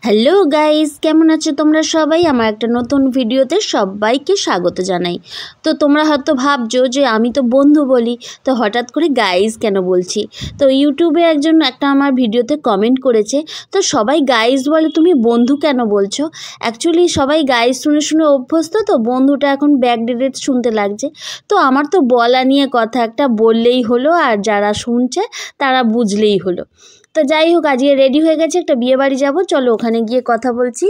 Hello guys, কেমন আছো তোমরা সবাই? আমার একটা নতুন ভিডিওতে সবাইকে স্বাগত জানাই। তো তোমরা হয়তো ভাবছো যে আমি তো বন্ধু বলি, তো হঠাৎ করে গাইস কেন বলছি। তো ইউটিউবে একজন আমার ভিডিওতে কমেন্ট করেছে, তো সবাই গাইস বলে তুমি বন্ধু কেন বলছো? অ্যাকচুয়ালি সবাই গাইস শুনে শুনে অভ্যস্ত, তো বন্ধুটা এখন ব্যাকডেটেড শুনতে লাগছে। তো আমার তো বলা নিয়ে কথা, একটা বললেই হলো, আর যারা শুনছে তারা বুঝলেই হলো। তো যাই হোক, আজকে রেডি হয়ে গেছে, একটা বিয়ে বাড়ি যাবো, চলো ওখানে গিয়ে কথা বলছি।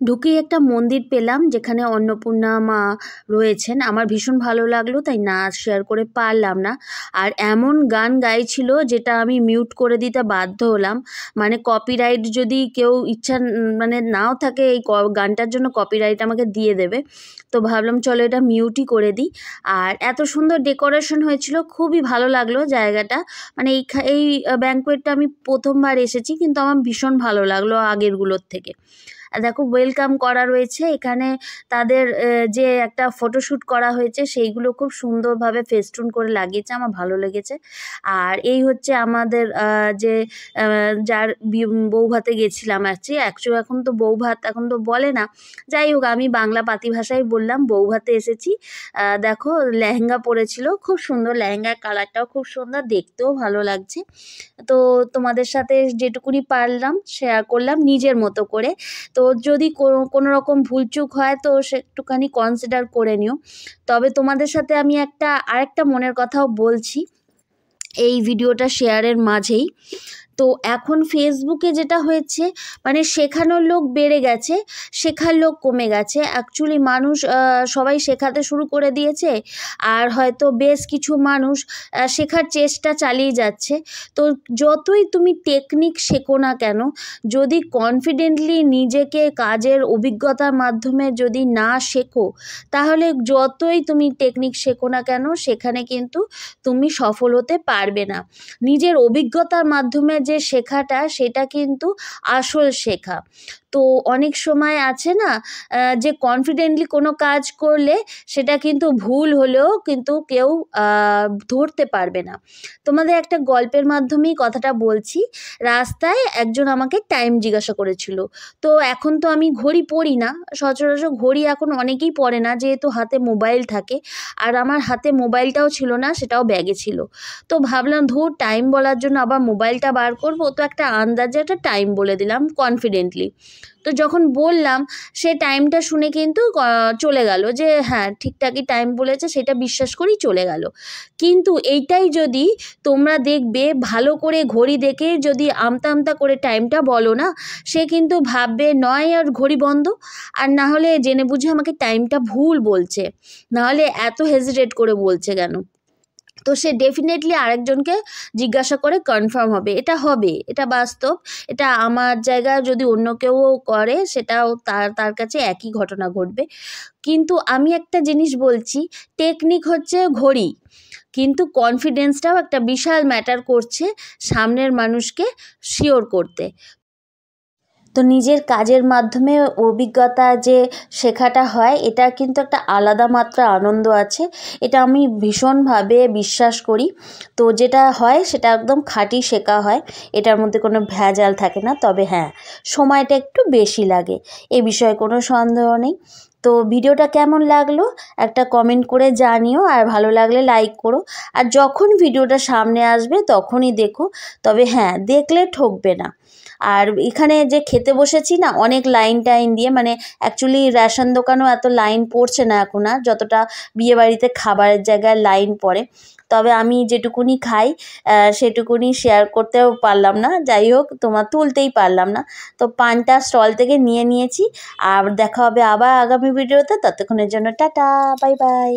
ঢুকেই একটা মন্দির পেলাম যেখানে অন্নপূর্ণা মা রয়েছেন। আমার ভীষণ ভালো লাগলো, তাই নাচ শেয়ার করে পারলাম না। আর এমন গান গাইছিল যেটা আমি মিউট করে দিতে বাধ্য হলাম। মানে কপিরাইট যদি কেউ ইচ্ছা মানে নাও থাকে, এই গানটার জন্য কপিরাইট আমাকে দিয়ে দেবে। তো ভাবলাম চলো এটা মিউটই করে দিই। আর এত সুন্দর ডেকোরেশন হয়েছিল, খুবই ভালো লাগলো জায়গাটা। মানে এই ব্যাঙ্কোয়েটটা আমি প্রথমবার এসেছি, কিন্তু আমার ভীষণ ভালো লাগলো আগেরগুলোর থেকে। দেখো ওয়েলকাম করা রয়েছে এখানে, তাদের যে একটা ফটোশ্যুট করা হয়েছে সেইগুলো খুব সুন্দরভাবে ফেস্টুন করে লাগিয়েছে, আমার ভালো লেগেছে। আর এই হচ্ছে আমাদের যে যার বউ ভাতে গেছিলাম। অ্যাকচুয়ালি এখন তো বউ ভাত এখন তো বলে না, যাই হোক আমি বাংলা পাতি ভাষায় বললাম বউ ভাতে এসেছি। দেখো লেহেঙ্গা পরেছিল, খুব সুন্দর লেহেঙ্গার কালারটাও খুব সুন্দর, দেখতেও ভালো লাগছে। তো তোমাদের সাথে যেটুকুনি পারলাম শেয়ার করলাম নিজের মতো করে। তো যদি কোনো রকম ভুলচুক হয় তো সে একটুখানি কনসিডার করে নিও। তবে তোমাদের সাথে আমি আরেকটা মনের কথাও বলছি এই ভিডিওটা শেয়ারের মাঝেই। তো এখন ফেসবুকে যেটা হয়েছে, মানে শেখানোর লোক বেড়ে গেছে, শেখার লোক কমে গেছে। অ্যাকচুয়ালি মানুষ সবাই শেখাতে শুরু করে দিয়েছে, আর হয়তো বেশ কিছু মানুষ শেখার চেষ্টা চালিয়ে যাচ্ছে। তো যতই তুমি টেকনিক শেখো না কেন, যদি কনফিডেন্টলি নিজেকে কাজের অভিজ্ঞতার মাধ্যমে যদি না শেখো, তাহলে যতই তুমি টেকনিক শেখো না কেন সেখানে কিন্তু তুমি সফল হতে পারবে না। নিজের অভিজ্ঞতার মাধ্যমে যে শেখাটা, সেটা কিন্তু আসল শেখা। তো অনেক সময় আছে না, যে কনফিডেন্টলি কোনো কাজ করলে সেটা কিন্তু ভুল হলেও কিন্তু কেউ ধরতে পারবে না। তোমাদের একটা গল্পের মাধ্যমেই কথাটা বলছি। রাস্তায় একজন আমাকে টাইম জিজ্ঞাসা করেছিল। তো এখন তো আমি ঘড়ি পরি না, সচরাচর ঘড়ি এখন অনেকেই পরে না, যেহেতু হাতে মোবাইল থাকে। আর আমার হাতে মোবাইলটাও ছিল না, সেটাও ব্যাগে ছিল। তো ভাবলাম ধুর, টাইম বলার জন্য আবার মোবাইলটা বার করবো, তো একটা আন্দাজে একটা টাইম বলে দিলাম কনফিডেন্টলি। তো যখন বললাম, সে টাইমটা শুনে কিন্তু চলে গেল, যে হ্যাঁ ঠিকঠাকই টাইম বলেছে, সেটা বিশ্বাস করেই চলে গেল। কিন্তু এইটাই যদি তোমরা দেখবে, ভালো করে ঘড়ি দেখে যদি আমতা আমতা করে টাইমটা বলো না, সে কিন্তু ভাববে নয় আর ঘড়ি বন্ধ, আর না হলে জেনে বুঝে আমাকে টাইমটা ভুল বলছে, না হলে এত হেজিটেট করে বলছে কেন। তো সে ডেফিনেটলি আরেকজনকে জিজ্ঞাসা করে কনফার্ম হবে, এটা বাস্তব। এটা আমার জায়গায় যদি অন্য কেউ করে, সেটাও তার কাছে একই ঘটনা ঘটবে। কিন্তু আমি একটা জিনিস বলছি, টেকনিক হচ্ছে ঘড়ি, কিন্তু কনফিডেন্সটাও একটা বিশাল ম্যাটার করছে সামনের মানুষকে শিওর করতে। তো নিজের কাজের মাধ্যমে অভিজ্ঞতা যে শেখাটা হয়, এটা কিন্তু একটা আলাদা মাত্রা আনন্দ আছে, এটা আমি ভীষণভাবে বিশ্বাস করি। তো যেটা হয় সেটা একদম খাঁটি শেখা হয়, এটার মধ্যে কোনো ভেজাল থাকে না। তবে হ্যাঁ, সময়টা একটু বেশি লাগে, এ বিষয়ে কোনো সন্দেহ নেই। তো ভিডিওটা কেমন লাগলো একটা কমেন্ট করে জানিও, আর ভালো লাগলে লাইক করো। আর যখন ভিডিওটা সামনে আসবে তখনই দেখো, তবে হ্যাঁ দেখলে ঠকবে না। আর এখানে যে খেতে বসেছি না, অনেক লাইন টাইন দিয়ে, মানে অ্যাকচুয়ালি রেশন দোকানেও এত লাইন পড়ছে না এখন আর, যতটা বিয়েবাড়িতে খাবারের জায়গায় লাইন পড়ে। তবে আমি যেটুকুনি খাই সেটুকুনি শেয়ার করতেও পারলাম না, যাই হোক তুলতেই পারলাম না। তো পানটা স্টল থেকে নিয়েছি। আর দেখা হবে আবার আগামী ভিডিওতে, ততক্ষণের জন্য টাটা, বাই বাই।